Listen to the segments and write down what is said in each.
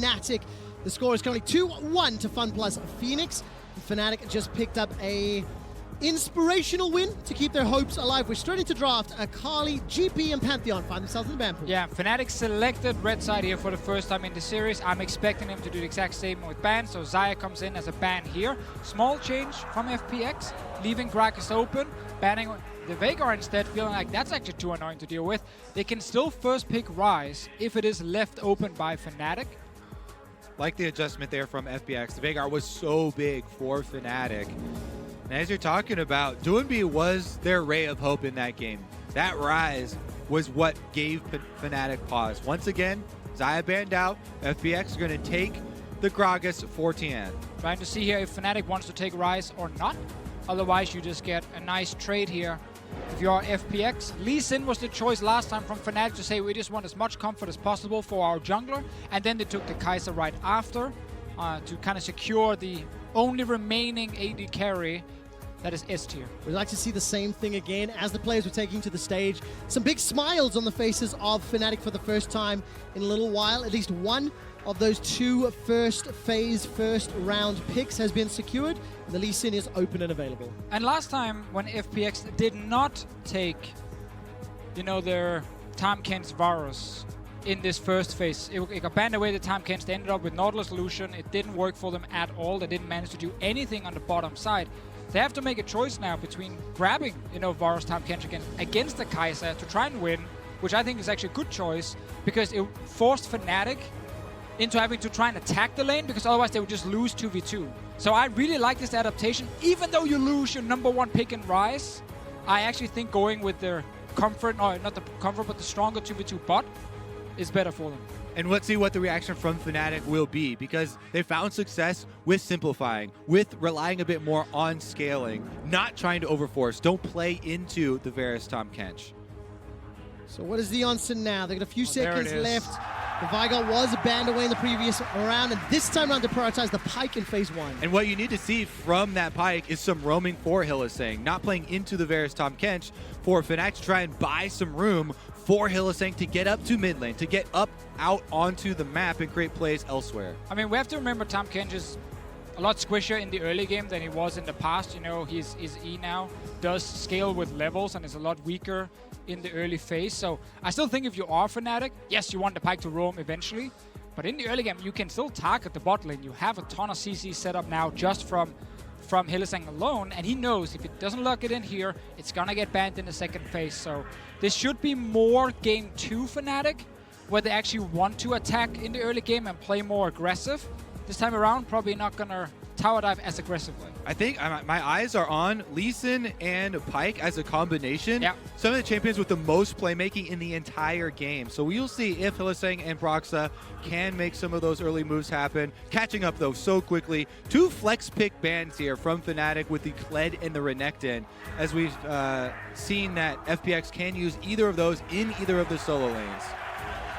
Fnatic. The score is currently 2-1 to FunPlus Phoenix. Fnatic just picked up a inspirational win to keep their hopes alive. We're straight into draft. Akali, GP, and Pantheon find themselves in the ban pool. Yeah, Fnatic selected red side here for the first time in the series. I'm expecting them to do the exact same with ban, so Xayah comes in as a ban here. Small change from FPX, leaving Gragas open, banning the Veigar instead, feeling like that's actually too annoying to deal with. They can still first pick Ryze if it is left open by Fnatic. Like the adjustment there from FPX. The Veigar was so big for Fnatic. And as you're talking about, Doinb was their ray of hope in that game. That Ryze was what gave Fnatic pause. Once again, Xayah banned out. FPX are going to take the Gragas for Tian. Trying to see here if Fnatic wants to take Ryze or not. Otherwise, you just get a nice trade here. If you are FPX, Lee Sin was the choice last time from Fnatic to say we just want as much comfort as possible for our jungler. And then they took the Kai'Sa right after to kind of secure the only remaining AD carry. That is S tier. We'd like to see the same thing again as the players were taking to the stage. Some big smiles on the faces of Fnatic for the first time in a little while. At least one of those two first round picks has been secured. The Lee Sin is open and available. And last time when FPX did not take, their Tahm-Kench Varus in this first phase, it got banned away the Tahm-Kench. They ended up with Nautilus Lucian. It didn't work for them at all. They didn't manage to do anything on the bottom side. They have to make a choice now between grabbing, Varus Tahm-Kench against the Kai'Sa to try and win, which I think is actually a good choice because it forced Fnatic into having to try and attack the lane, because otherwise they would just lose 2v2. So I really like this adaptation. Even though you lose your #1 pick in Ryze, I actually think going with their comfort, or not the comfort, but the stronger 2v2 bot is better for them. And let's see what the reaction from Fnatic will be, because they found success with simplifying, with relying a bit more on scaling, not trying to overforce. Don't play into the Varus Tahm-Kench. So what is the answer now? They've got a few seconds there it is. left. The Veigar was banned away in the previous round, and this time around to prioritize the Pyke in phase 1. And what you need to see from that Pyke is some roaming for Hylissang, not playing into the Varus Tahm-Kench, for Fnatic to try and buy some room for Hylissang to get up to mid lane, to get up out onto the map and create plays elsewhere. I mean, we have to remember Tahm-Kench is a lot squishier in the early game than he was in the past. His E now does scale with levels and is a lot weaker in the early phase. So I still think if you are Fnatic, yes, you want the Pyke to roam eventually. But in the early game, you can still target the bot lane. You have a ton of CC set up now just from Hylissang alone, and he knows if it doesn't lock it in here, it's gonna get banned in the second phase. So this should be more game 2 Fnatic, where they actually want to attack in the early game and play more aggressive. This time around, probably not gonna tower dive as aggressively. I think my eyes are on Lee Sin and Pyke as a combination. Yeah. Some of the champions with the most playmaking in the entire game. So we'll see if Hylissang and Broxah can make some of those early moves happen. Catching up, though, so quickly. 2 flex pick bans here from Fnatic with the Kled and the Renekton, as we've seen that FPX can use either of those in either of the solo lanes.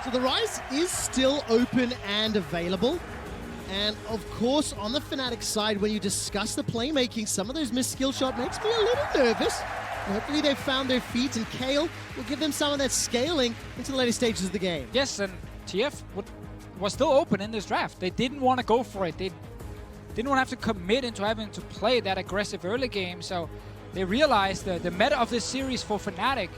So the Ryze is still open and available. And of course, on the Fnatic side, when you discuss the playmaking, some of those missed skill shot makes me a little nervous. And hopefully they've found their feet, and Kayle will give them some of that scaling into the later stages of the game. Yes, and TF was still open in this draft. They didn't want to go for it. They didn't want to have to commit into having to play that aggressive early game. So they realized that the meta of this series for Fnatic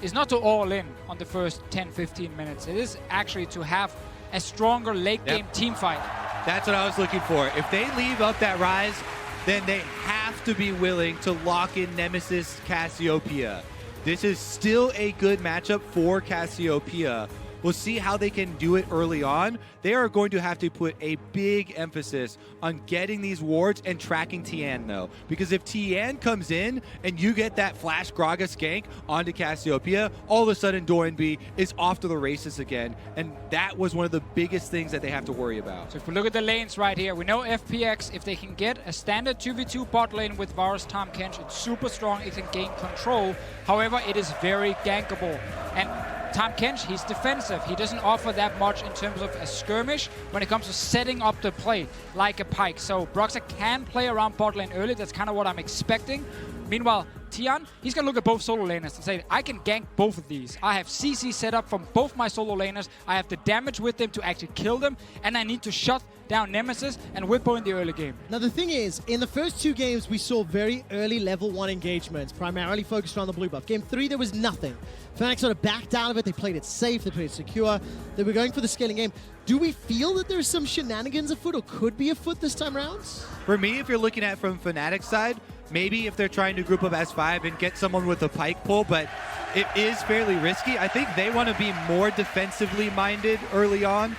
is not to all in on the first 10-15 minutes. It is actually to have a stronger late game team fight. That's what I was looking for. If they leave up that Ryze, then they have to be willing to lock in Nemesis Cassiopeia. This is still a good matchup for Cassiopeia. We'll see how they can do it early on. They are going to have to put a big emphasis on getting these wards and tracking Tian, though. Because if Tian comes in and you get that flash Gragas gank onto Cassiopeia, all of a sudden Doinb is off to the races again. And that was one of the biggest things that they have to worry about. So if we look at the lanes right here, we know FPX, if they can get a standard 2v2 bot lane with Varus Tahm-Kench, it's super strong, it can gain control. However, it is very gankable. And Tahm-Kench, he's defensive. He doesn't offer that much in terms of a skirmish when it comes to setting up the play like a Pyke. So Broxah can play around bot lane early. That's kind of what I'm expecting. Meanwhile, Tian, he's going to look at both solo laners and say, I can gank both of these. I have CC set up from both my solo laners. I have the damage with them to actually kill them. And I need to shut down Nemesis and Whippo in the early game. Now the thing is, in the first 2 games, we saw very early level 1 engagements, primarily focused around the blue buff. Game 3, there was nothing. Fnatic sort of backed out of it. They played it safe. They played it secure. They were going for the scaling game. Do we feel that there's some shenanigans afoot or could be afoot this time around? For me, if you're looking at from Fnatic's side, maybe if they're trying to group up S5 and get someone with a pike pull, but it is fairly risky. I think they want to be more defensively minded early on.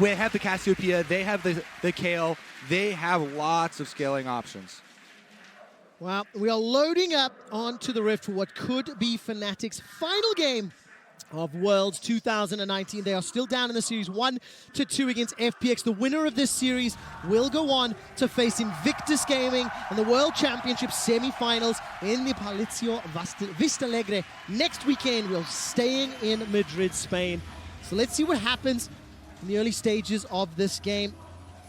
We have the Cassiopeia, they have the Kale, they have lots of scaling options. Well, we are loading up onto the Rift for what could be Fnatic's final game of Worlds 2019. They are still down in the series 1-2 against FPX. The winner of this series will go on to face Invictus Gaming in the World Championship semi-finals in the Palacio Vista Alegre next weekend. We're staying in Madrid, Spain. So let's see what happens in the early stages of this game.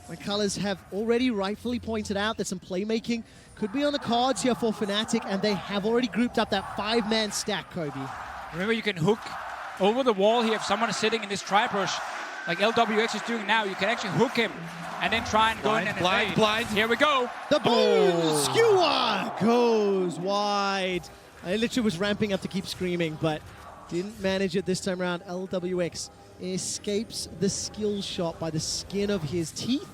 My colors have already rightfully pointed out that some playmaking could be on the cards here for Fnatic, and they have already grouped up that 5-man stack, Kobe. Remember, you can hook over the wall here if someone is sitting in this tri-push, like LWX is doing now. You can actually hook him and then try and go in and invade. Blind. Here we go. The boom skewer goes wide. I literally was ramping up to keep screaming, but didn't manage it this time around. LWX escapes the skill shot by the skin of his teeth.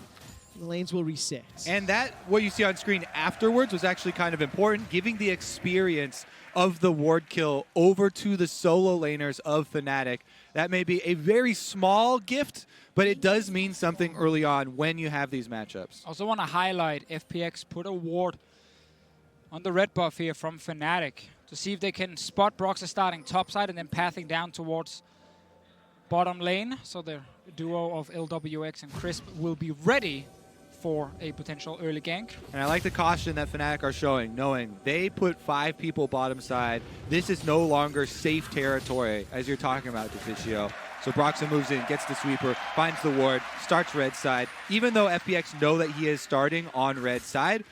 The lanes will reset. And that, what you see on screen afterwards, was actually kind of important, giving the experience of the ward kill over to the solo laners of Fnatic. That may be a very small gift, but it does mean something early on when you have these matchups. Also want to highlight FPX put a ward on the red buff here from Fnatic to see if they can spot Broxah starting topside and then pathing down towards bottom lane. So the duo of LWX and Crisp will be ready for a potential early gank. And I like the caution that Fnatic are showing, knowing they put 5 people bottom side. This is no longer safe territory, as you're talking about, Deficio. So Broxah moves in, gets the sweeper, finds the ward, starts red side. Even though FPX know that he is starting on red side,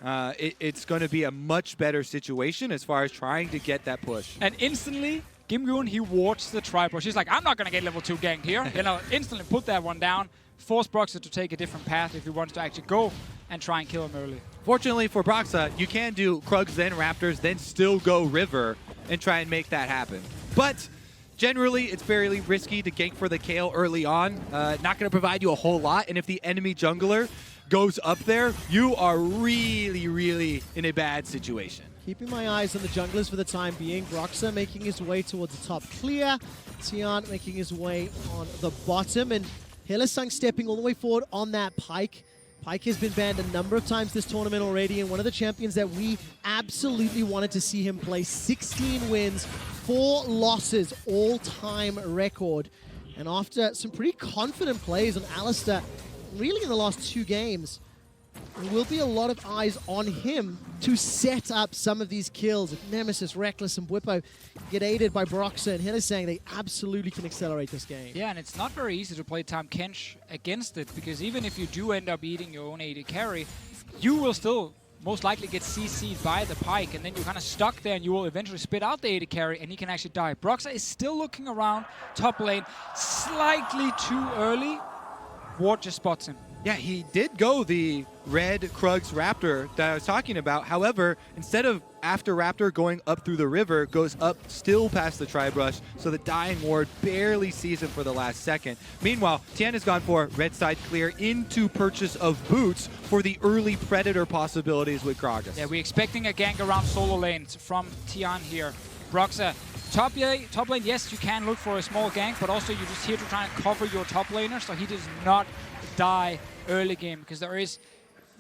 it's going to be a much better situation as far as trying to get that push. And instantly, Gimgoon, he wards the tri-push. He's like, I'm not going to get level 2 ganked here. You know, instantly put that one down. Force Broxah to take a different path if he wants to actually go and try and kill him early. Fortunately for Broxah, you can do Krugs, then Raptors, then still go River and try and make that happen. But generally, it's fairly risky to gank for the Kale early on. Not going to provide you a whole lot, and if the enemy jungler goes up there, you are really, really in a bad situation. Keeping my eyes on the junglers for the time being. Broxah making his way towards the top clear. Tian making his way on the bottom, and Hylissang stepping all the way forward on that Pyke. Pyke has been banned a number of times this tournament already, and one of the champions that we absolutely wanted to see him play. 16 wins, 4 losses, all-time record. And after some pretty confident plays on Alistar, really in the last 2 games, there will be a lot of eyes on him to set up some of these kills. If Nemesis, Reckless, and Whippo get aided by Broxah and Hylissang, they absolutely can accelerate this game. Yeah, and it's not very easy to play Tahm Kench against it, because even if you do end up eating your own AD carry, you will still most likely get CC'd by the Pyke, and then you're kind of stuck there, and you will eventually spit out the AD carry, and he can actually die. Broxah is still looking around top lane, slightly too early. Ward just spots him. Yeah, he did go the red Krugs Raptor that I was talking about. However, instead of after Raptor going up through the river, goes up still past the tri-brush, so the dying ward barely sees him for the last second. Meanwhile, Tian has gone for red side clear into purchase of boots for the early Predator possibilities with Gragas. Yeah, we're expecting a gank around solo lanes from Tian here. Broxah, top lane, yes, you can look for a small gank, but also you're just here to try and cover your top laner, so he does not die early game, because there is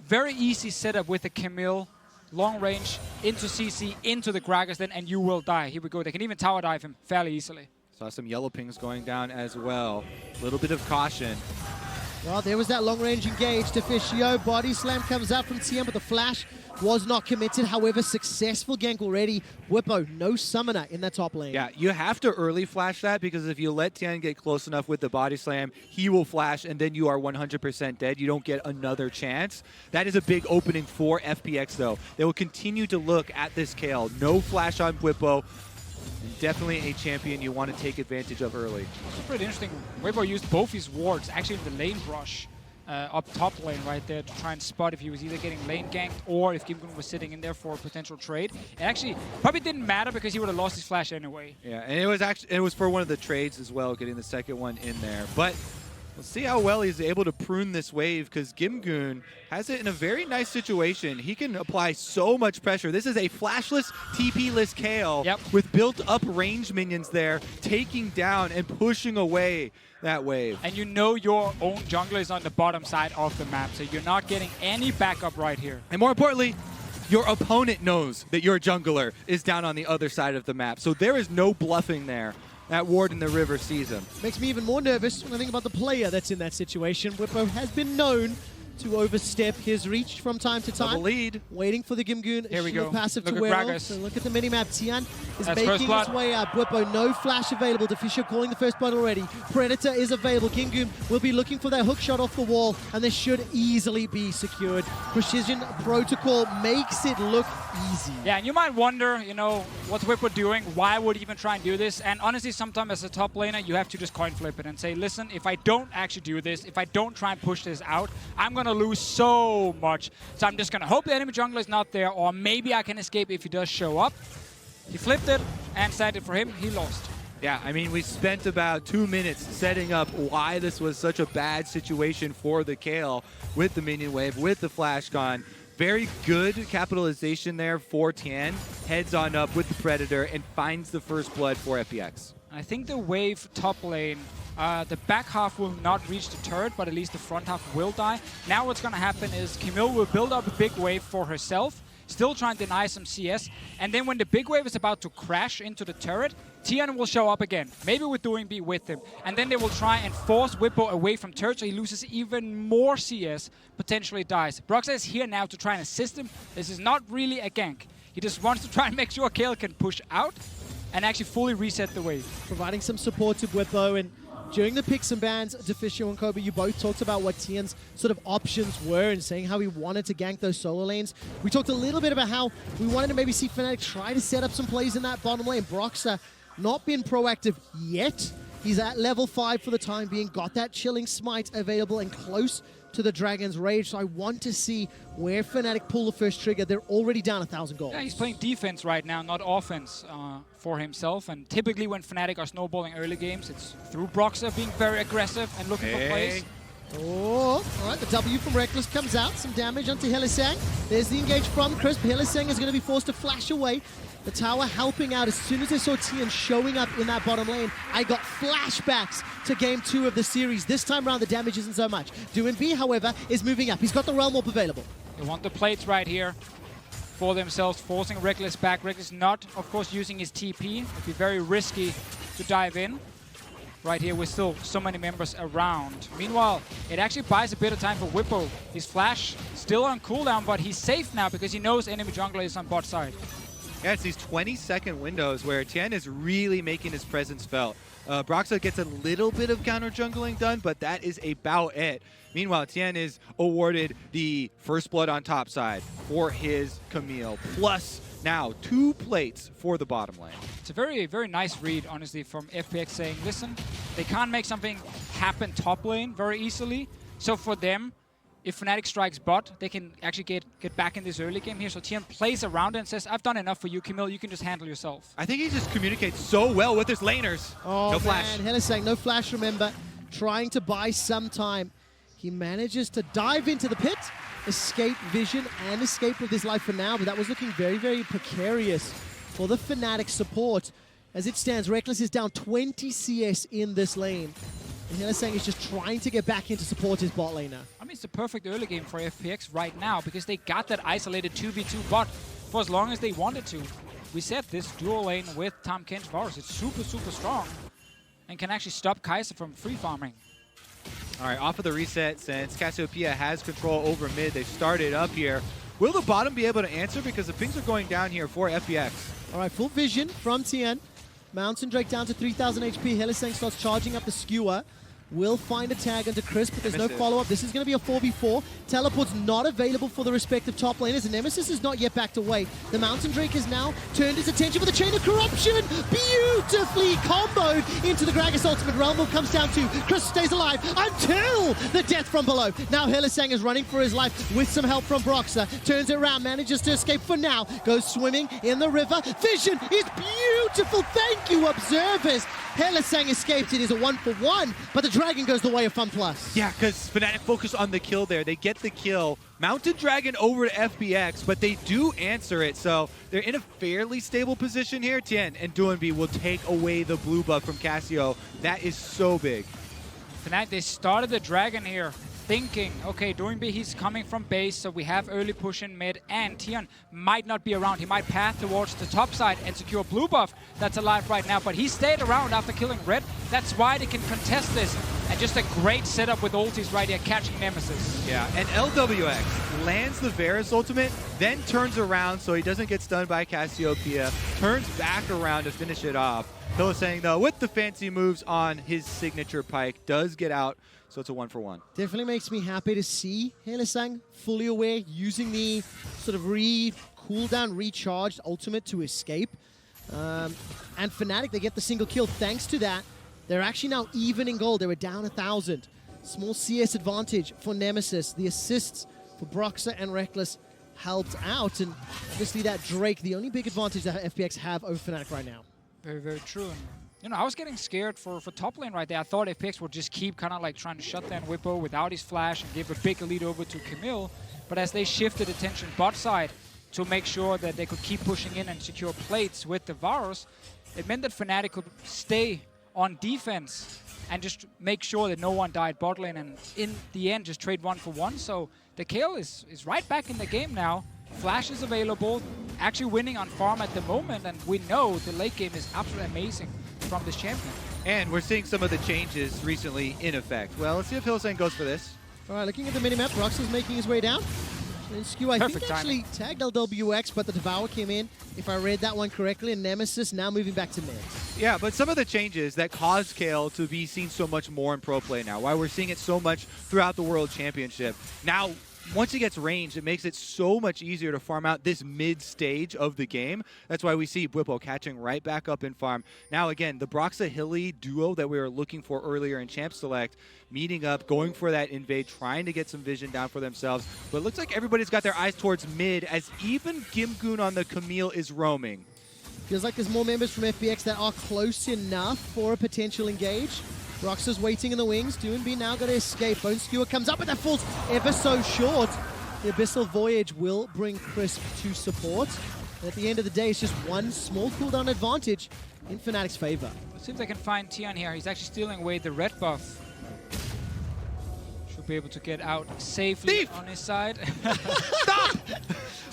very easy setup with the Camille, long range, into CC, into the Gragas then, and you will die. Here we go. They can even tower dive him fairly easily. Saw some yellow pings going down as well. A little bit of caution. Well, there was that long-range engage. Deficio, body slam comes out from TN, but the flash was not committed. However, successful gank already. Whippo, no summoner in that top lane. Yeah, you have to early flash that, because if you let Tian get close enough with the body slam, he will flash, and then you are 100% dead. You don't get another chance. That is a big opening for FPX, though. They will continue to look at this Kale. No flash on Whippo. And definitely a champion you want to take advantage of early. It's pretty interesting. Whippo used both his wards, actually in the lane brush. Up top lane right there to try and spot if he was either getting lane ganked or if Gimgun was sitting in there for a potential trade. It actually probably didn't matter because he would have lost his flash anyway. Yeah, and it was for one of the trades as well, getting the second one in there. But we'll see how well he's able to prune this wave, because Gimgun has it in a very nice situation. He can apply so much pressure. This is a flashless, TP-less Kale with built-up range minions there, taking down and pushing away that wave. And you know your own jungler is on the bottom side of the map, so you're not getting any backup right here. And more importantly, your opponent knows that your jungler is down on the other side of the map, so there is no bluffing there. That ward in the river sees him. Makes me even more nervous when I think about the player that's in that situation. Whippo has been known to overstep his reach from time to time. Double lead. Waiting for the Gimgun Here we go. passive Look to at wear Gragas. off. So look at the minimap. Tian is That's making first his blood. way up. Whippo, no flash available. Deficio calling the first blood already. Predator is available. Gimgun will be looking for that hook shot off the wall, and this should easily be secured. Precision Protocol makes it look easy. Yeah, and you might wonder, you know, what's Whippo doing? Why would he even try and do this? And honestly, sometimes as a top laner, you have to just coin flip it and say, listen, if I don't actually do this, if I don't try and push this out, I'm going to lose so much. So I'm just going to hope the enemy jungler is not there, or maybe I can escape if he does show up. He flipped it, and sadly for him, he lost. Yeah, I mean, we spent about 2 minutes setting up why this was such a bad situation for the Kale with the minion wave, with the flash gun. Very good capitalization there for Tian. Heads on up with the Predator and finds the first blood for FPX. I think the wave top lane, the back half will not reach the turret, but at least the front half will die. Now what's going to happen is Camille will build up a big wave for herself, still trying to deny some CS, and then when the big wave is about to crash into the turret, Tian will show up again, maybe with doing B with him, and then they will try and force Whippo away from turret so he loses even more CS, potentially dies. Broxa is here now to try and assist him. This is not really a gank. He just wants to try and make sure Kale can push out and actually fully reset the wave. Providing some support to Whippo, and during the picks and bans, Deficio and Kobe, you both talked about what Tian's sort of options were and saying how he wanted to gank those solo lanes. We talked a little bit about how we wanted to maybe see Fnatic try to set up some plays in that bottom lane. Broxa not been proactive yet. He's at level 5 for the time being, got that chilling smite available and close to the Dragon's Rage, so I want to see where Fnatic pull the first trigger. They're already down 1,000 gold. Yeah, he's playing defense right now, not offense for himself. And typically when Fnatic are snowballing early games, it's through Broxa being very aggressive and looking for plays. Oh, all right, the W from Reckless comes out. Some damage onto Hylissang. There's the engage from Crisp. Hylissang is going to be forced to flash away. The tower helping out. As soon as I saw Tian showing up in that bottom lane, I got flashbacks to game 2 of the series. This time around, the damage isn't so much. Doin B, however, is moving up. He's got the Realm Warp available. They want the plates right here for themselves, forcing Reckless back. Reckless not, of course, using his TP. It'd be very risky to dive in. Right here with still so many members around. Meanwhile, it actually buys a bit of time for Whippo. His flash still on cooldown, but he's safe now because he knows enemy jungler is on bot side. Yeah, it's these 20-second windows where Tian is really making his presence felt. Broxa gets a little bit of counter jungling done, but that is about it. Meanwhile, Tian is awarded the first blood on top side for his Camille, plus now 2 plates for the bottom lane. It's a very, very nice read, honestly, from FPX saying, listen, they can't make something happen top lane very easily. So for them, if Fnatic strikes bot, they can actually get back in this early game here. So Tian plays around and says, I've done enough for you, Camille. You can just handle yourself. I think he just communicates so well with his laners. Oh, no flash. Man, Hylissang, no flash, remember. Trying to buy some time. He manages to dive into the pit, escape vision, and escape with his life for now. But that was looking very, very precarious for the Fnatic support. As it stands, Reckless is down 20 CS in this lane. And Hylissang is just trying to get back in to support his bot lane now. I mean, it's the perfect early game for FPX right now because they got that isolated 2v2 bot for as long as they wanted to. We said this dual lane with Tahm Kench Varus, it's super, super strong and can actually stop Kai'Sa from free farming. All right, off of the reset, since Cassiopeia has control over mid, they started up here. Will the bottom be able to answer? Because the pings are going down here for FPX. All right, full vision from Tien. Mountain Drake down to 3,000 HP. Hylissang starts charging up the skewer. Will find a tag into Chris, but there's no follow-up. This is going to be a 4v4. Teleport's not available for the respective top laners, and Nemesis is not yet backed away. The Mountain Drake has now turned his attention for the Chain of Corruption. Beautifully comboed into the Gragas ultimate. Realm Move comes down to Chris stays alive until the death from below. Now Hylissang is running for his life with some help from Broxah. Turns it around, manages to escape for now. Goes swimming in the river. Vision is beautiful. Thank you, observers. Hylissang escaped. It is a 1-for-1, but the Dragon goes the way of FunPlus. Yeah, because Fnatic focus on the kill there. They get the kill. Mounted Dragon over to FPX, but they do answer it, so they're in a fairly stable position here. Tien and Duanbi will take away the blue buff from Cassio. That is so big. Fnatic, they started the Dragon here, thinking, okay, Duanbi, he's coming from base, so we have early push in mid, and Tien might not be around. He might path towards the top side and secure blue buff that's alive right now, but he stayed around after killing red. That's why they can contest this. And just a great setup with ultis right here, catching Nemesis. Yeah, and LWX lands the Varus ultimate, then turns around so he doesn't get stunned by Cassiopeia, turns back around to finish it off. Hylissang, though, with the fancy moves on his signature pike, does get out, so it's a 1-for-1. Definitely makes me happy to see Hylissang fully aware, using the sort of cooldown recharged ultimate to escape. And Fnatic, they get the single kill thanks to that. They're actually now even in gold. They were down 1,000. Small CS advantage for Nemesis. The assists for Broxah and Reckless helped out. And obviously that Drake, the only big advantage that FPX have over Fnatic right now. Very, very true. And, you know, I was getting scared for top lane right there. I thought FPX would just keep kind of like trying to shut down Whippo without his flash and give a big lead over to Camille. But as they shifted attention bot side to make sure that they could keep pushing in and secure plates with the Varus, it meant that Fnatic could stay on defense and just make sure that no one died bot lane, and in the end just trade 1-for-1. So the KO is right back in the game now. Flash is available, actually winning on farm at the moment, and we know the late game is absolutely amazing from this champion. And we're seeing some of the changes recently in effect. Well, let's see if Hylissang goes for this. All right, looking at the minimap, Broxah's making his way down. And Skew, I think, actually tagged LWX, but the Devour came in, if I read that one correctly, and Nemesis now moving back to mid. Yeah, but some of the changes that caused Kale to be seen so much more in pro play now, why we're seeing it so much throughout the World Championship. Now, once he gets range, it makes it so much easier to farm out this mid stage of the game. That's why we see Whippo catching right back up in farm. Now again, the Broxah-Hilly duo that we were looking for earlier in Champ Select, meeting up, going for that invade, trying to get some vision down for themselves. But it looks like everybody's got their eyes towards mid, as even Gimgoon on the Camille is roaming. Feels like there's more members from FPX that are close enough for a potential engage. Broxah's waiting in the wings. Duanbi now got to escape. Bone Skewer comes up, but that falls ever so short. The Abyssal Voyage will bring Crisp to support. And at the end of the day, it's just one small cooldown advantage in Fnatic's favor. It seems I can find Tien here. He's actually stealing away the red buff. Should be able to get out safely on his side. Stop!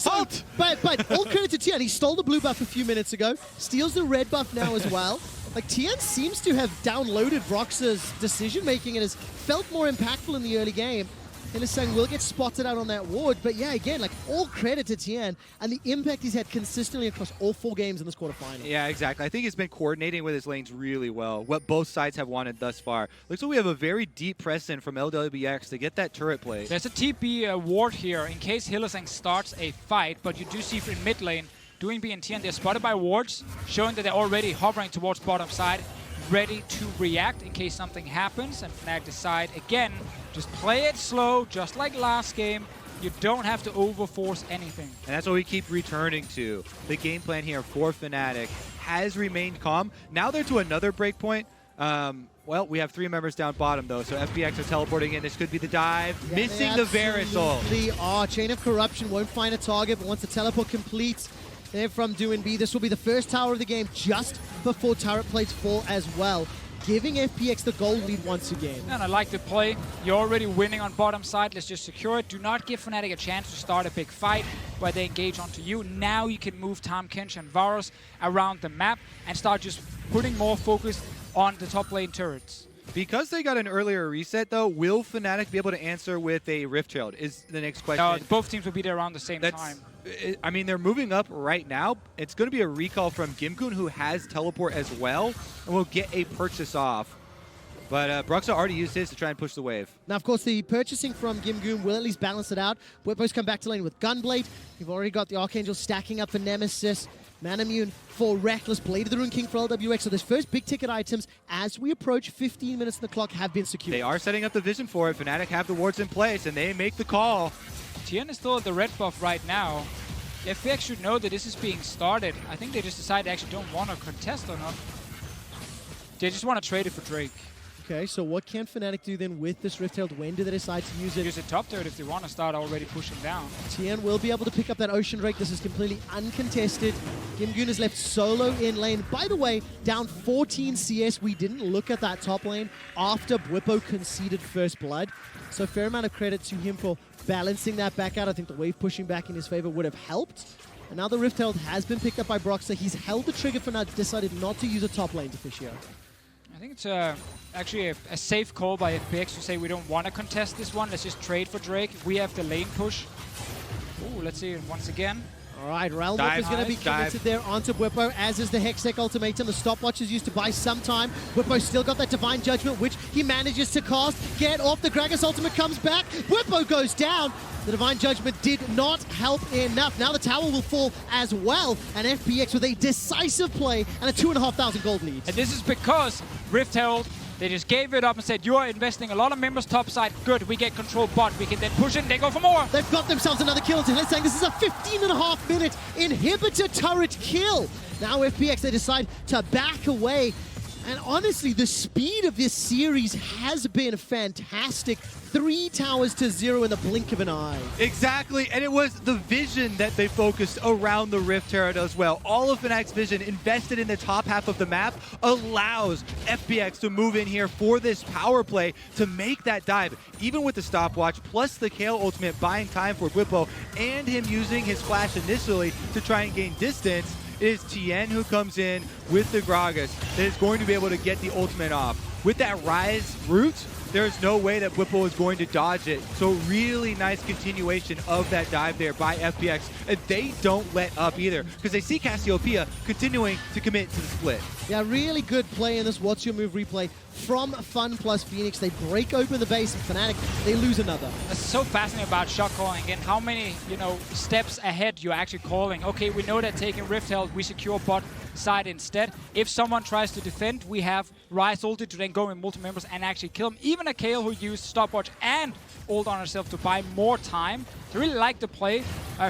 Halt! But all credit to Tien. He stole the blue buff a few minutes ago. Steals the red buff now as well. Like, Tien seems to have downloaded Broxah's decision-making and has felt more impactful in the early game. Hylissang will get spotted out on that ward, but yeah, again, like, all credit to Tien and the impact he's had consistently across all 4 games in this quarterfinal. Yeah, exactly. I think he's been coordinating with his lanes really well, what both sides have wanted thus far. Looks like we have a very deep press in from LWX to get that turret play. There's a TP ward here in case Hylissang starts a fight, but you do see in mid lane, Duanbi and Tien, they're spotted by wards, showing that they're already hovering towards bottom side, ready to react in case something happens, and Fnatic decide, again, just play it slow, just like last game. You don't have to overforce anything. And that's what we keep returning to. The game plan here for Fnatic has remained calm. Now they're to another breakpoint. Well, we have 3 members down bottom, though, so FPX are teleporting in. This could be the dive. Yeah, missing the Varus ult. Chain of Corruption won't find a target, but once the teleport completes, there from Duanbi, this will be the first tower of the game just before turret plates fall as well, giving FPX the gold lead once again. And I like the play. You're already winning on bottom side. Let's just secure it. Do not give Fnatic a chance to start a big fight where they engage onto you. Now you can move Tahm Kench and Varus around the map and start just putting more focus on the top lane turrets. Because they got an earlier reset, though, will Fnatic be able to answer with a Rift Herald is the next question. No, both teams will be there around the same time. I mean, they're moving up right now. It's going to be a recall from Gimgoon, who has teleport as well, and will get a purchase off. But Bruxa already used his to try and push the wave. Now, of course, the purchasing from Gimgoon will at least balance it out. Whippos come back to lane with Gunblade. You've already got the Archangel stacking up for Nemesis. Manamune for Reckless. Blade of the Rune King for LWX. So those first big ticket items, as we approach 15 minutes on the clock, have been secured. They are setting up the vision for it. Fnatic have the wards in place, and they make the call. Tien is still at the red buff right now. FPX should know that this is being started. I think they just decided they actually don't want to contest or not. They just want to trade it for Drake. Okay, so what can Fnatic do then with this Rift Herald? When do they decide to use it? Use it top turret if they want to start already pushing down. Tien will be able to pick up that Ocean Drake. This is completely uncontested. Gimgoon is left solo in lane. By the way, down 14 CS. We didn't look at that top lane after Bwipo conceded first blood. So fair amount of credit to him for balancing that back out. I think the wave pushing back in his favor would have helped. And now the Rift Herald has been picked up by Broxah. He's held the trigger for now, decided not to use a top lane Deficio. I think it's actually a safe call by FPX to say we don't want to contest this one. Let's just trade for Drake. We have the lane push. Ooh, let's see it once again. All right, Realm Whip is going to be committed there onto Bwipo, as is the Hextech Ultimatum. The stopwatch is used to buy some time. Bwipo still got that Divine Judgment, which he manages to cast. Get off, the Gragas Ultimate comes back. Bwipo goes down. The Divine Judgment did not help enough. Now the tower will fall as well, and FPX with a decisive play and a 2,500 gold lead. And this is because Rift Herald, they just gave it up and said, you are investing a lot of members top side. Good, we get control bot. We can then push it and they go for more. They've got themselves another kill. Let's say this is a 15.5-minute inhibitor turret kill. Now FPX, they decide to back away. And honestly, the speed of this series has been fantastic. 3 towers to 0 in the blink of an eye. Exactly, and it was the vision that they focused around the Rift Herald as well. All of Fnatic's vision invested in the top half of the map allows FPX to move in here for this power play to make that dive. Even with the stopwatch, plus the Kale ultimate buying time for Bwipo, and him using his flash initially to try and gain distance, it is Tien who comes in with the Gragas that is going to be able to get the ultimate off. With that Rise route, there's no way that Bwipo is going to dodge it. So really nice continuation of that dive there by FPX. And they don't let up either, because they see Cassiopeia continuing to commit to the split. Yeah, really good play in this What's Your Move replay from Fun plus Phoenix. They break open the base, and Fnatic, they lose another. It's so fascinating about shot calling and how many, steps ahead you're actually calling. Okay, we know that taking Rift Herald, we secure bot side instead. If someone tries to defend, we have Rise ulted to then go in multi-members and actually kill him. Even a Kale who used stopwatch and ult on herself to buy more time. I really like the play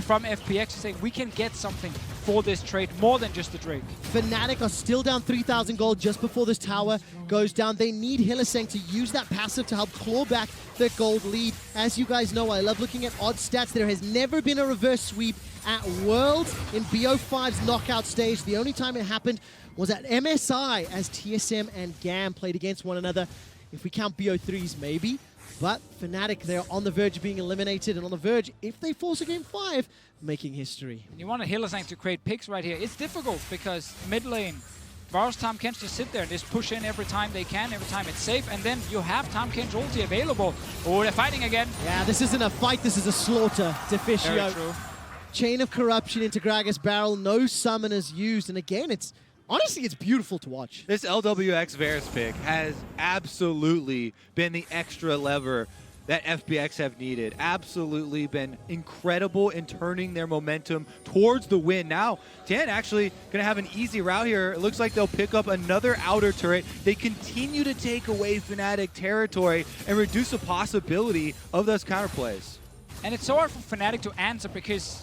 from FPX to say we can get something for this trade more than just the Drake. Fnatic are still down 3,000 gold just before this tower goes down. They need Hylissang to use that passive to help claw back their gold lead. As you guys know, I love looking at odd stats. There has never been a reverse sweep at Worlds in BO5's knockout stage. The only time it happened was at MSI as TSM and GAM played against one another. If we count BO3s, maybe. But Fnatic, they're on the verge of being eliminated, and on the verge, if they force a game 5, making history. You want a Hylissang to create picks right here. It's difficult because mid lane, Varus Tahm-Kench just sit there and just push in every time they can, every time it's safe, and then you have Tahm-Kench ulti available. Oh, they're fighting again. Yeah, this isn't a fight, this is a slaughter. Deficio. Very true. Chain of Corruption into Gragas Barrel, no summoners used, and again, honestly, it's beautiful to watch. This LWX Varus pick has absolutely been the extra lever that FPX have needed. Absolutely been incredible in turning their momentum towards the win. Now, Tien actually going to have an easy route here. It looks like they'll pick up another outer turret. They continue to take away Fnatic territory and reduce the possibility of those counterplays. And it's so hard for Fnatic to answer because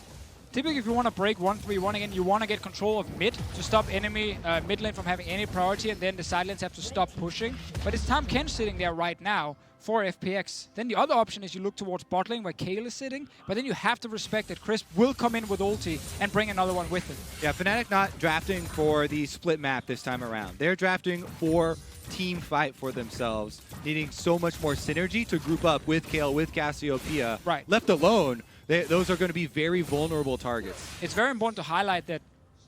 typically, if you want to break 1-3-1 again, you want to get control of mid to stop enemy mid lane from having any priority, and then the side lanes have to stop pushing. But it's Tahm-Kench sitting there right now for FPX. Then the other option is you look towards bot lane where Kale is sitting, but then you have to respect that Crisp will come in with ulti and bring another one with him. Yeah, Fnatic not drafting for the split map this time around. They're drafting for team fight for themselves, needing so much more synergy to group up with Kale, with Cassiopeia. Right. Left alone, those are going to be very vulnerable targets. It's very important to highlight that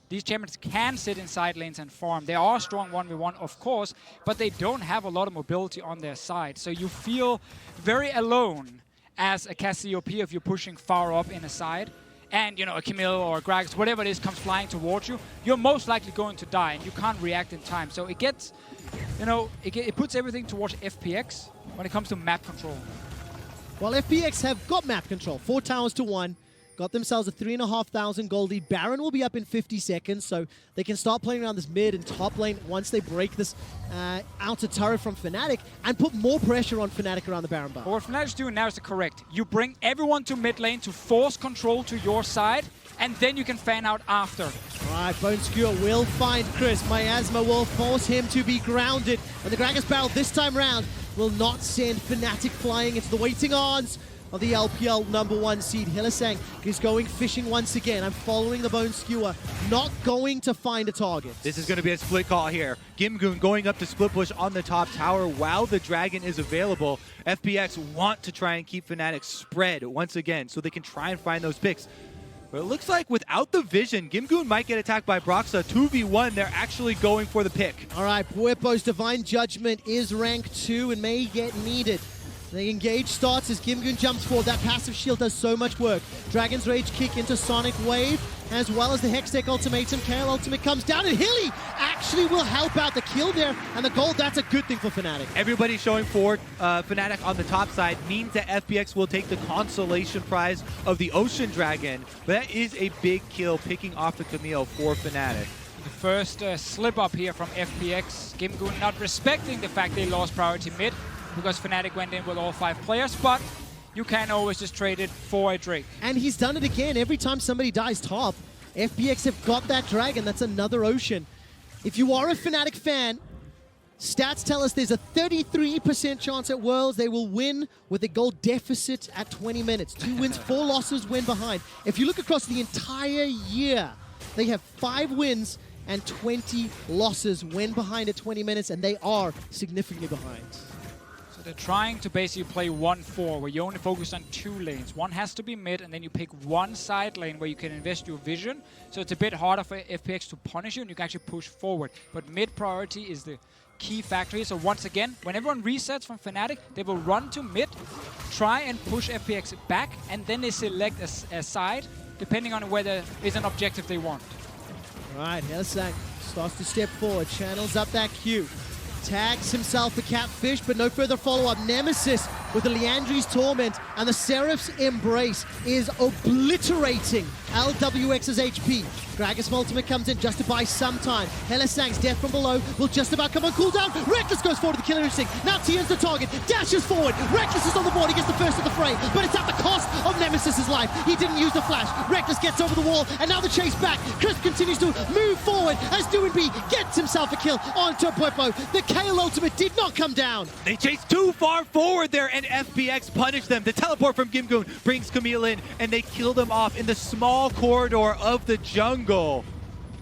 these champions can sit in side lanes and farm. They are strong 1v1, of course, but they don't have a lot of mobility on their side. So you feel very alone as a Cassiopeia if you're pushing far up in a side. And, you know, a Camille or a Gragas, whatever it is, comes flying towards you, you're most likely going to die, and you can't react in time. So it gets, you know, it puts everything towards FPX when it comes to map control. Well, FPX have got map control. 4 towers to 1. Got themselves a 3,500 gold lead. Baron will be up in 50 seconds, so they can start playing around this mid and top lane once they break this outer turret from Fnatic and put more pressure on Fnatic around the Baron bar. But what Fnatic's doing now is the correct. You bring everyone to mid lane to force control to your side, and then you can fan out after. All right, Bone Skewer will find Chris. Miasma will force him to be grounded. And the Gragas barrel this time round will not send Fnatic flying into the waiting arms of the LPL #1 seed. Hylissang is going fishing once again. I'm following the Bone Skewer, not going to find a target. This is going to be a split call here. Gimgoon going up to split push on the top tower while the dragon is available. FPX want to try and keep Fnatic spread once again so they can try and find those picks. But it looks like without the vision, Gimgoon might get attacked by Broxa. 2v1, they're actually going for the pick. All right, Bwipo's Divine Judgment is rank 2 and may get needed. The engage starts as Gimgoon jumps forward. That passive shield does so much work. Dragon's Rage kick into Sonic Wave, as well as the Hextech Ultimatum. KL Ultimate comes down, and Hilly actually will help out the kill there. And the gold, that's a good thing for Fnatic. Everybody showing forward Fnatic on the top side means that FPX will take the consolation prize of the Ocean Dragon. But that is a big kill picking off the Camille for Fnatic. The first slip up here from FPX. Gimgoon not respecting the fact they lost priority mid, because Fnatic went in with all 5 players, but you can always just trade it for a Drake. And he's done it again. Every time somebody dies top, FPX have got that dragon. That's another Ocean. If you are a Fnatic fan, stats tell us there's a 33% chance at Worlds they will win with a goal deficit at 20 minutes. 2 wins, 4 losses, win behind. If you look across the entire year, they have 5 wins and 20 losses, win behind at 20 minutes, and they are significantly behind. They're trying to basically play 1-4, where you only focus on 2 lanes. One has to be mid, and then you pick one side lane where you can invest your vision. So it's a bit harder for FPX to punish you, and you can actually push forward. But mid priority is the key factor here. So once again, when everyone resets from Fnatic, they will run to mid, try and push FPX back, and then they select a side, depending on whether it's an objective they want. All right, Hylissang starts to step forward, channels up that Q. Tags himself a catfish, but no further follow-up. Nemesis with the Liandry's Torment and the Seraph's Embrace is obliterating LWX's HP. Gragas' ultimate comes in just to buy some time. Hylissang's Death from Below will just about come on cooldown. Reckless goes forward to the killer instinct. Now Tien's the target, dashes forward. Reckless is on the board, he gets the first of the fray, but it's at the cost of Nemesis' life. He didn't use the flash. Reckless gets over the wall, and now the chase back. Chris continues to move forward as Doinb gets himself a kill onto Bwipo. The KO ultimate did not come down. They chased too far forward there, and FPX punished them. The teleport from Gimgoon brings Camille in, and they kill them off in the small corridor of the jungle.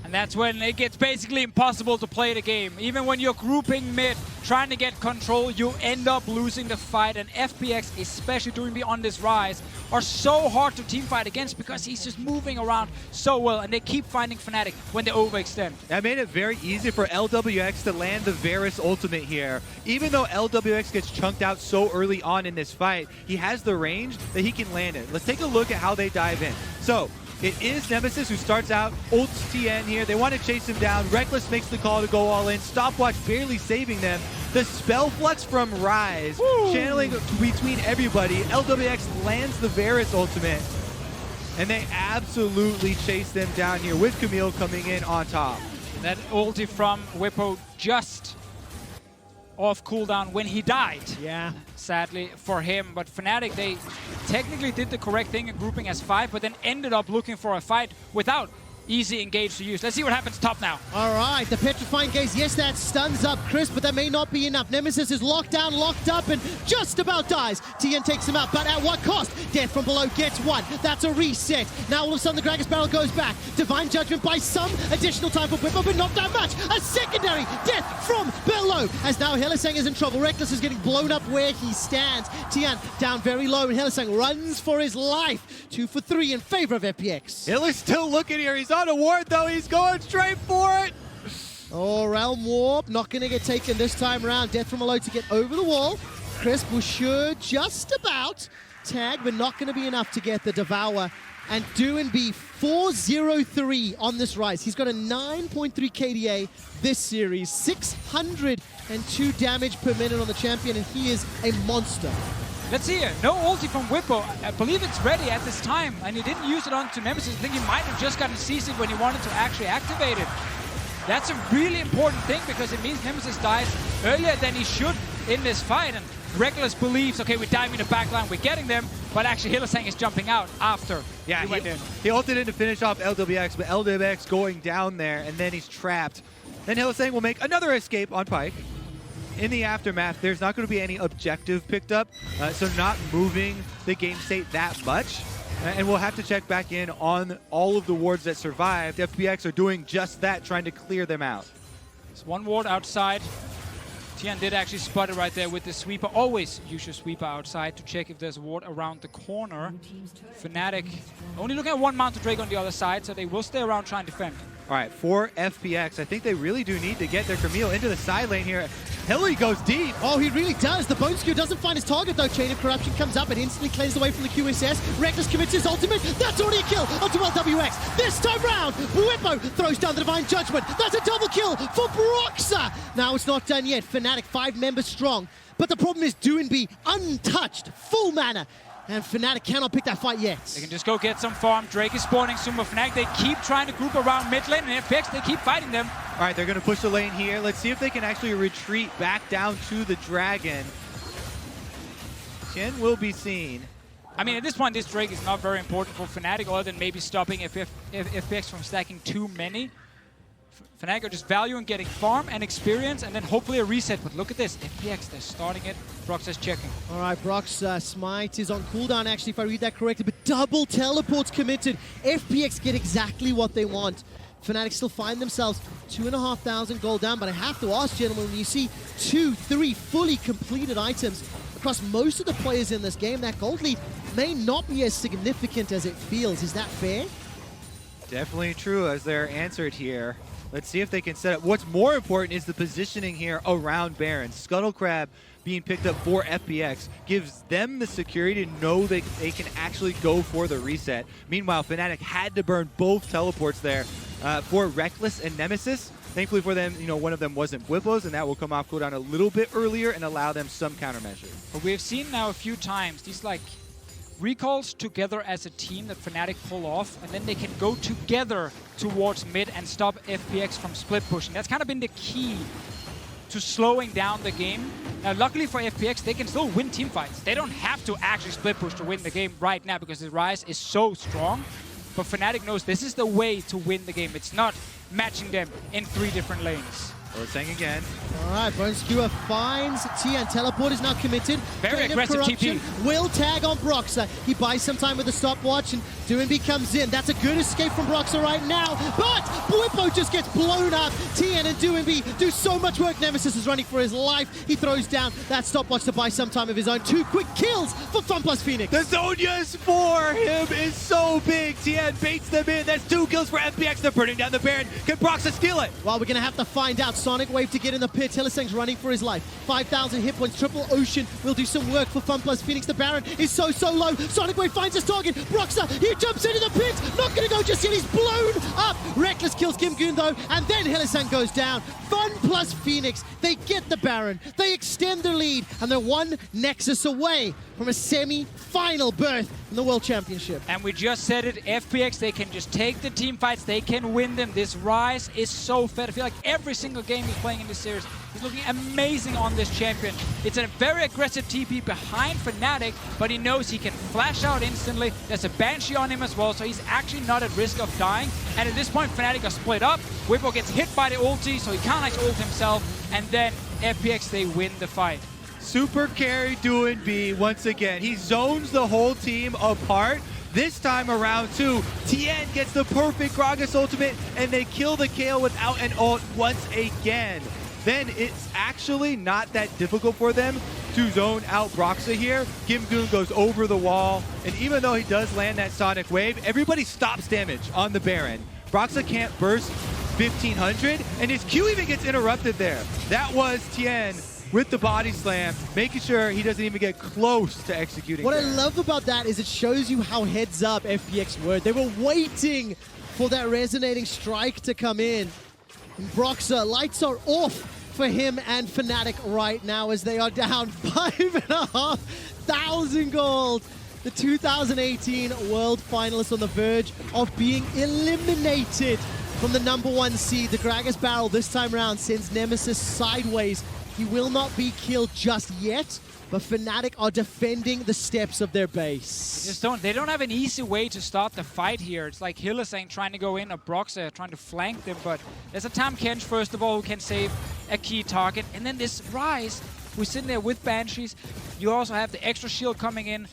And that's when it gets basically impossible to play the game. Even when you're grouping mid, trying to get control, you end up losing the fight. And FPX, especially Doinb on this rise, are so hard to teamfight against because he's just moving around so well, and they keep finding Fnatic when they overextend. That made it very easy for LWX to land the Varus ultimate here. Even though LWX gets chunked out so early on in this fight, he has the range that he can land it. Let's take a look at how they dive in. So, it is Nemesis who starts out, ults TN here. They want to chase him down. Reckless makes the call to go all in. Stopwatch barely saving them. The spell flux from Rise, channeling between everybody. LWX lands the Varus ultimate, and they absolutely chase them down here with Camille coming in on top. That ulti from Bwipo just off cooldown when he died. Yeah. Sadly for him, but Fnatic, they technically did the correct thing in grouping as 5, but then ended up looking for a fight without easy engage to use. Let's see what happens top now. All right, the Petrifying Gaze, yes, that stuns up Chris, but that may not be enough. Nemesis is locked down, locked up, and just about dies. Tien takes him out, but at what cost? Death from Below gets 1. That's a reset. Now all of a sudden the Gragas barrel goes back. Divine Judgment buys some additional time for Bwipo, but not that much. A secondary Death from Below, as now Hylissang is in trouble. Reckless is getting blown up where he stands. Tien down very low, and Hylissang runs for his life. 2 for 3 in favor of FPX. Hill is still looking here. He's on a ward, though. He's going straight for it. Oh, Realm Warp not going to get taken this time around. Death from Below to get over the wall. Crisp will sure just about tag, but not going to be enough to get the Devour. And Doinb 4-0-3 on this rise. He's got a 9.3 KDA this series, 602 damage per minute on the champion, and he is a monster. Let's see here. No ulti from Whippo. I believe it's ready at this time, and he didn't use it onto Nemesis. I think he might have just gotten CC'd when he wanted to actually activate it. That's a really important thing because it means Nemesis dies earlier than he should in this fight. And Reckless believes, okay, we're diving the backline, we're getting them, but actually Hylissang is jumping out after he went in. He ulted in to finish off LWX, but LWX going down there, and then he's trapped. Then Hylissang will make another escape on Pyke. In the aftermath, there's not going to be any objective picked up, so not moving the game state that much. And we'll have to check back in on all of the wards that survived. FPX are doing just that, trying to clear them out. There's one ward outside. Tian did actually spot it right there with the sweeper. Always use your sweeper outside to check if there's a ward around the corner. Fnatic only looking at one Mounted Drake on the other side, so they will stay around trying to defend. All right, for FPX, I think they really do need to get their Camille into the side lane here. Hilly goes deep. Oh, he really does. The Bone Skewer doesn't find his target, though. Chain of Corruption comes up and instantly cleanses away from the QSS. Reckless commits his ultimate. That's already a kill onto LWX. This time round, Whippo throws down the Divine Judgment. That's a double kill for Broxah. Now it's not done yet. Fnatic 5 members strong. But the problem is Doinb untouched, full mana. And Fnatic cannot pick that fight yet. They can just go get some farm. Drake is spawning soon with Fnatic. They keep trying to group around mid lane, and FPX, they keep fighting them. All right, they're going to push the lane here. Let's see if they can actually retreat back down to the Dragon. Chen will be seen. I mean, at this point, this Drake is not very important for Fnatic, other than maybe stopping FPX from stacking too many. Fnatic are just valuing getting farm and experience, and then hopefully a reset. But look at this, FPX, they're starting it. Broxah's checking. All right, Brox Smite is on cooldown, actually, if I read that correctly, but double teleports committed. FPX get exactly what they want. Fnatic still find themselves 2,500 gold down, but I have to ask, gentlemen, when you see 2, 3 fully completed items across most of the players in this game, that gold lead may not be as significant as it feels. Is that fair? Definitely true, as they're answered here. Let's see if they can set up. What's more important is the positioning here around Baron. Scuttle Crab being picked up for FPX gives them the security to know that they can actually go for the reset. Meanwhile, Fnatic had to burn both teleports there for Reckless and Nemesis. Thankfully for them, you know, one of them wasn't Whippos, and that will come off cooldown a little bit earlier and allow them some countermeasure. But we've seen now a few times these like recalls together as a team that Fnatic pull off, and then they can go together towards mid and stop FPX from split pushing. That's kind of been the key to slowing down the game. Now, luckily for FPX, they can still win team fights. They don't have to actually split push to win the game right now because the Rise is so strong. But Fnatic knows this is the way to win the game. It's not matching them in 3 different lanes. Hylissang again. All right, Bone Skewer finds Tian. Teleport is now committed. Very Chain of aggressive Corruption TP. will tag on Broxah. He buys some time with the stopwatch, and Doinb comes in. That's a good escape from Broxah right now, but Whippo just gets blown up. Tian and Doinb do so much work. Nemesis is running for his life. He throws down that stopwatch to buy some time of his own. 2 quick kills for FunPlus Phoenix. The Zonias for him is so big. Tian baits them in. That's 2 kills for FPX. They're burning down the Baron. Can Broxah steal it? Well, we're going to have to find out. Sonic Wave to get in the pit. Hylissang's running for his life. 5,000 hit points. Triple Ocean will do some work for FunPlus Phoenix. The Baron is so low. Sonic Wave finds his target. Broxah, he jumps into the pit. Not going to go just yet. He's blown up. Reckless kills Kim Goon, though, and then Hylissang goes down. FunPlus Phoenix, they get the Baron. They extend their lead, and they're 1 Nexus away from a semi-final berth in the World Championship. And we just said it, FPX, they can just take the team fights, they can win them. This Rise is so fed. I feel like every single game he's playing in this series, he's looking amazing on this champion. It's a very aggressive TP behind Fnatic, but he knows he can flash out instantly. There's a Banshee on him as well, so he's actually not at risk of dying. And at this point, Fnatic are split up. Whippo gets hit by the ulti, so he can't actually ult himself. And then FPX, they win the fight. Super carry Doinb once again. He zones the whole team apart. This time around too, Tien gets the perfect Gragas ultimate, and they kill the Kayle without an ult once again. Then it's actually not that difficult for them to zone out Broxah here. Kim Goon goes over the wall, and even though he does land that Sonic Wave, everybody stops damage on the Baron. Broxa can't burst 1500, and his Q even gets interrupted there. That was Tien with the body slam, making sure he doesn't even get close to executing. What there. I love about that is it shows you how heads up FPX were. They were waiting for that resonating strike to come in. And Broxa, lights are off for him and Fnatic right now as they are down 5,500 gold. The 2018 World Finalists on the verge of being eliminated from the #1 seed. The Gragas barrel this time around sends Nemesis sideways. He will not be killed just yet, but Fnatic are defending the steps of their base. They don't have an easy way to start the fight here. It's like Hylissang trying to go in, or Broxa trying to flank them, but there's a Tahm Kench, first of all, who can save a key target, and then this Ryze, who's sitting there with Banshees. You also have the extra shield coming in.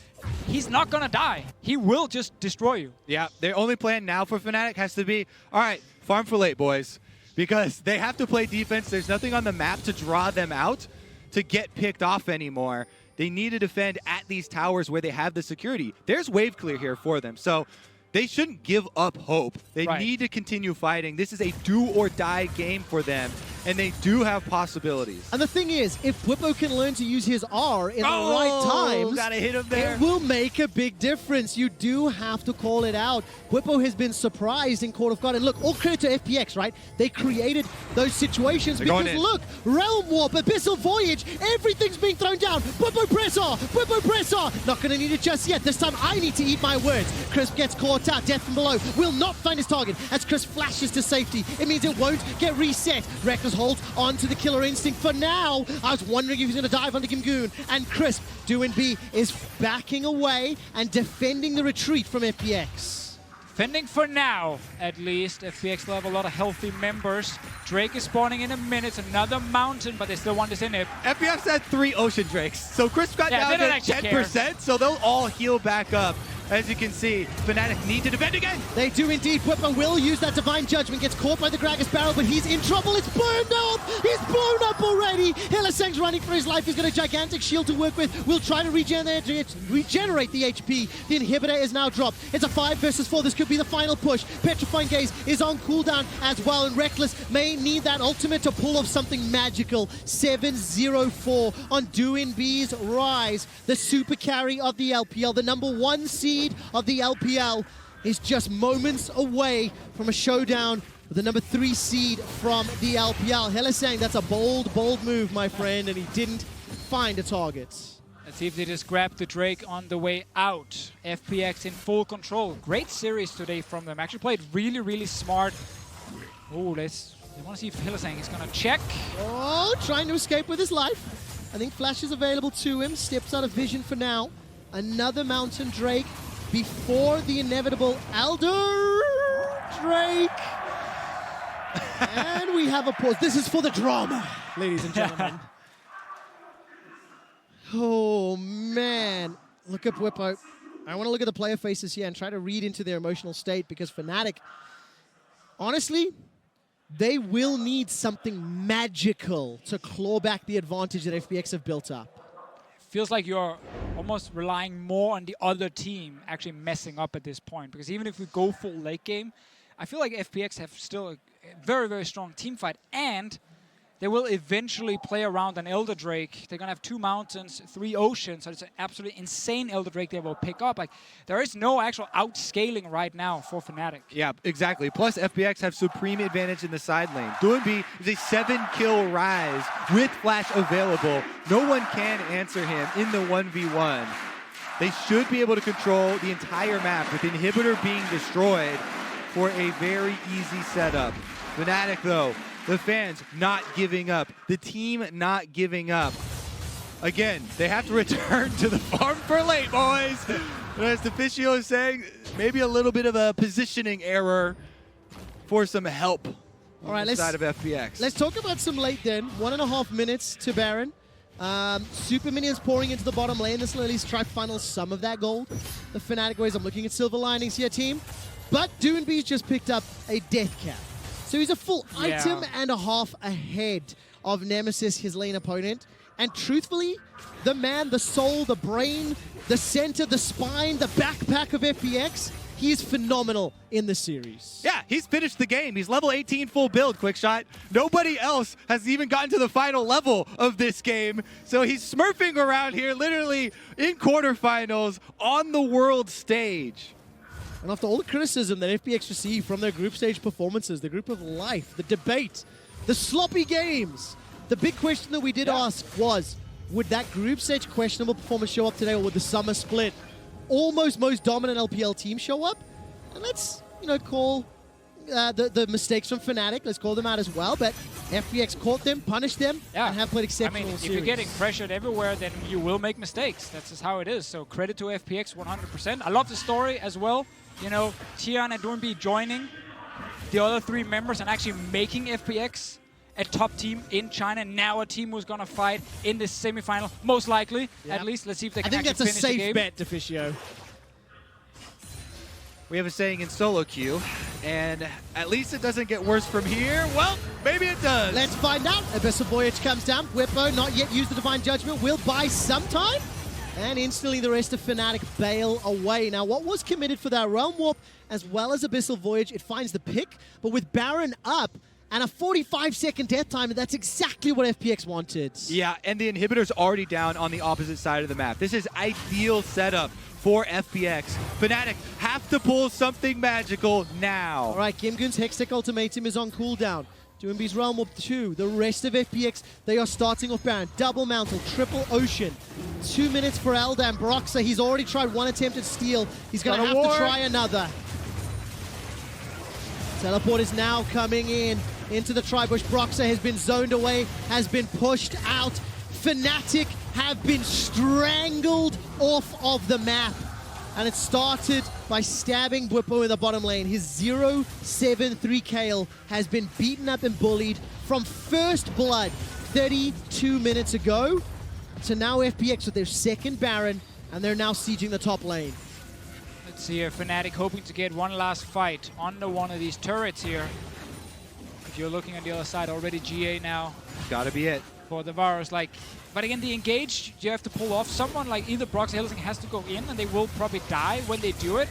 He's not gonna die. He will just destroy you. Yeah, their only plan now for Fnatic has to be, all right, farm for late, boys. Because they have to play defense. There's nothing on the map to draw them out to get picked off anymore. They need to defend at these towers where they have the security. There's wave clear here for them. So they shouldn't give up hope. They need to continue fighting. This is a do or die game for them, and they do have possibilities. And the thing is, if Bwipo can learn to use his R in the right times, gotta hit him there. It will make a big difference. You do have to call it out. Bwipo has been surprised in Court of God. And look, all credit to FPX, right? They created those situations because look, Realm Warp, Abyssal Voyage, everything's being thrown down. Bwipo press R, Bwipo press R. Not gonna need it just yet. This time I need to eat my words. Crisp gets caught out, death from below. Will not find his target as Crisp flashes to safety. It means it won't get reset. Reckless holds onto the killer instinct for now. I was wondering if he's gonna dive onto Gimgoon. And Crisp, DoinB, is backing away and defending the retreat from FPX. Defending for now, at least. FPX will have a lot of healthy members. Drake is spawning in a minute. Another mountain, but they still want this inhib. FPX had 3 Ocean Drakes, so Chris got down to 10%, so they'll all heal back up. As you can see, Fnatic need to defend again. They do indeed. Bwipo will use that Divine Judgment. Gets caught by the Gragas barrel, but he's in trouble. It's burned up. He's blown up already. Hylissang's running for his life. He's got a gigantic shield to work with. Will try to regenerate the HP. The inhibitor is now dropped. It's a 5 versus 4. This could be the final push. Petrifying Gaze is on cooldown as well, and Reckless may need that ultimate to pull off something magical. 7-0-4 on DoinB's Rise. The super carry of the LPL, the #1 seed of the LPL, is just moments away from a showdown with the #3 seed from the LPL. Hylissang, that's a bold move, my friend, and he didn't find a target. Let's see if they just grab the Drake on the way out. FPX in full control. Great series today from them. Actually played really, really smart. Oh, they want to see if Hylissang is going to check. Oh, trying to escape with his life. I think Flash is available to him. Steps out of vision for now. Another Mountain Drake before the inevitable Elder Drake. And we have a pause. This is for the drama, ladies and gentlemen. Oh, man. Look at Bwipo. I want to look at the player faces here and try to read into their emotional state, because Fnatic, honestly, they will need something magical to claw back the advantage that FPX have built up. Feels like you're almost relying more on the other team actually messing up at this point. Because even if we go full late game, I feel like FPX have still a very, very strong team fight. And they will eventually play around an Elder Drake. They're going to have 2 mountains, 3 oceans. So it's an absolutely insane Elder Drake they will pick up. Like, there is no actual outscaling right now for Fnatic. Yeah, exactly. Plus, FPX have supreme advantage in the side lane. DoinB is a 7-kill Rise with Flash available. No one can answer him in the 1v1. They should be able to control the entire map with Inhibitor being destroyed for a very easy setup. Fnatic, though, the fans not giving up. The team not giving up. Again, they have to return to the farm for late, boys. And as Deficio is saying, maybe a little bit of a positioning error for some help on the side of FPX. Let's talk about some late then. 1.5 minutes to Baron. Super minions pouring into the bottom lane. This will at least try to funnel some of that gold. The Fnatic ways. I'm looking at silver linings here, team. But DoinB's just picked up a death cap. So he's a full item and a half ahead of Nemesis, his lane opponent. And truthfully, the man, the soul, the brain, the center, the spine, the backpack of FPX, He is phenomenal in the series. Yeah, he's finished the game. He's level 18 full build, Quickshot. Nobody else has even gotten to the final level of this game. So he's smurfing around here, literally in quarterfinals on the world stage. And after all the criticism that FPX received from their group stage performances, the group of life, the debate, the sloppy games, the big question that we did ask was, would that group stage questionable performance show up today, or would the summer split almost most dominant LPL team show up? And let's, call the mistakes from Fnatic, let's call them out as well, but FPX caught them, punished them, and have played exceptional if series. you're getting pressured everywhere, then you will make mistakes. That's just how it is. So credit to FPX 100%. I love the story as well. Tian and Dornby joining the other 3 members and actually making FPX a top team in China. Now a team who's going to fight in this semifinal, most likely. Yeah. At least, let's see if they can I think actually that's a finish the safe game. bet, Deficio. We have a saying in solo queue, and at least it doesn't get worse from here. Well, maybe it does. Let's find out. Abyssal Voyage comes down. Whippo, not yet used the Divine Judgment, will buy some time. And instantly the rest of Fnatic bail away. Now, what was committed for that Realm Warp, as well as Abyssal Voyage, it finds the pick. But with Baron up and a 45-second death time, that's exactly what FPX wanted. Yeah, and the inhibitor's already down on the opposite side of the map. This is ideal setup for FPX. Fnatic have to pull something magical now. All right, Gimgun's Hextech Ultimatum is on cooldown. Doombee's Realm Warp 2. The rest of FPX, they are starting off Baron. Double Mantle, Triple Ocean. 2 minutes for Eldam. Broxa, he's already tried one attempt at steal. He's going to have to try another. Teleport is now coming into the Tribush. Broxa has been zoned away, has been pushed out. Fnatic have been strangled off of the map. And it started by stabbing Bwipo in the bottom lane. His 0-7-3 Kayle has been beaten up and bullied from first blood 32 minutes ago to now FPX with their second Baron, and they're now sieging the top lane. Let's see here, Fnatic hoping to get one last fight under one of these turrets here. If you're looking on the other side, already GA now. Gotta be it. For the Varus, but again, the engage, you have to pull off. Someone like either Brox or Helsing has to go in, and they will probably die when they do it,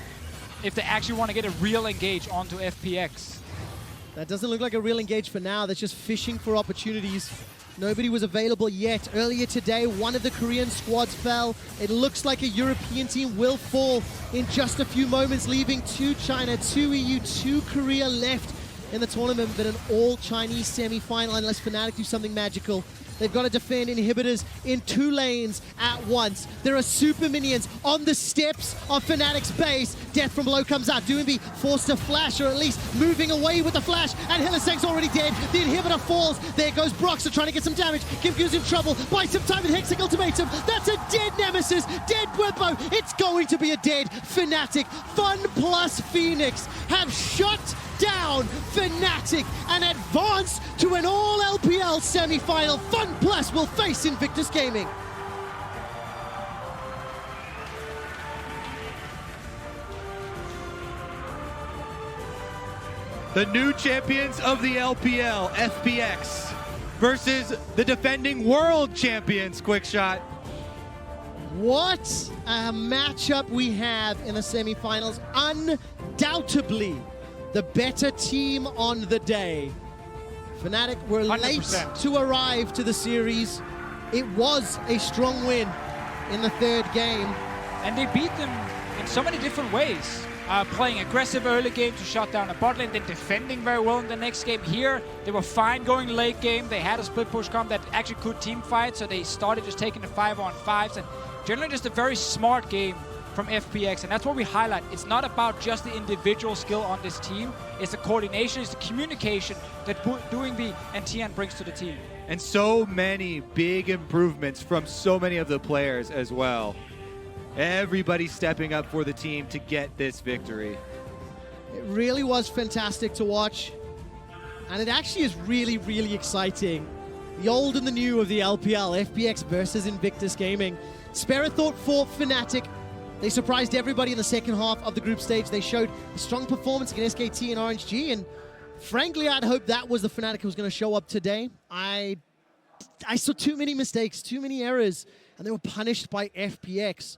if they actually want to get a real engage onto FPX. That doesn't look like a real engage for now. That's just fishing for opportunities. Nobody was available yet. Earlier today, one of the Korean squads fell. It looks like a European team will fall in just a few moments, leaving 2 China, 2 EU, 2 Korea left in the tournament, but an all-Chinese semi-final unless Fnatic do something magical. They've got to defend inhibitors in 2 lanes at once. There are super minions on the steps of Fnatic's base. Death from below comes out. Doomby forced to flash, or at least moving away with the flash, and Hylissang's already dead. The inhibitor falls. There goes Broxa trying to get some damage. Gimgu's in trouble. Buy some time with Hextech Ultimatum. That's a dead Nemesis. Dead Bwipo. It's going to be a dead Fnatic. Fun plus Phoenix have shut down Fnatic and advance to an all-LPL semi-final. Fun Plus will face Invictus Gaming. The new champions of the LPL, FPX, versus the defending world champions, Quickshot. What a matchup we have in the semi-finals. Undoubtedly the better team on the day. Fnatic were 100%. late to arrive to the series. It was a strong win in the 3rd game. And they beat them in so many different ways. Playing aggressive early game to shut down a bot lane, then defending very well in the next game. Here, they were fine going late game. They had a split push comp that actually could team fight, so they started just taking the 5-on-5s. And generally just a very smart game from FPX, and that's what we highlight. It's not about just the individual skill on this team. It's the coordination, it's the communication that Doingby and Tian brings to the team. And so many big improvements from so many of the players as well. Everybody stepping up for the team to get this victory. It really was fantastic to watch, and it actually is really, really exciting. The old and the new of the LPL, FPX versus Invictus Gaming. Spirit thought for Fnatic. They surprised everybody in the second half of the group stage. They showed a strong performance against SKT and RNG, and frankly, I'd hoped that was the Fnatic who was going to show up today. I saw too many mistakes, too many errors, and they were punished by FPX.